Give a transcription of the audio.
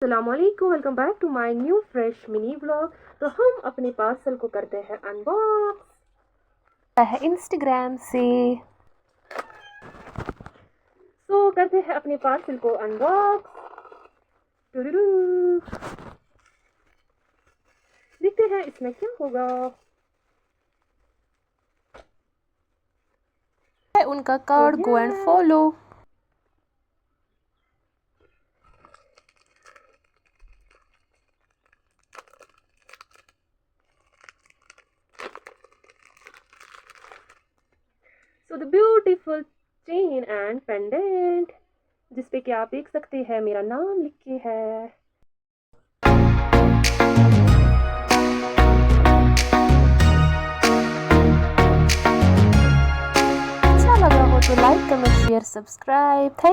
अस्सलामु अलैकुम, welcome back to my new fresh mini vlog. तो हम अपने पार्सल को करते हैं अनबॉक्स है इंस्टाग्राम से। तो करते हैं अपने पार्सल को अनबॉक्स। देखते हैं इसमें क्या होगा। उनका card go and follow. So the beautiful chain and pendant, जिसपे कि आप देख सकते हैं मेरा नाम लिख के है। अच्छा लगा हो तो like, comment, share, subscribe. Thank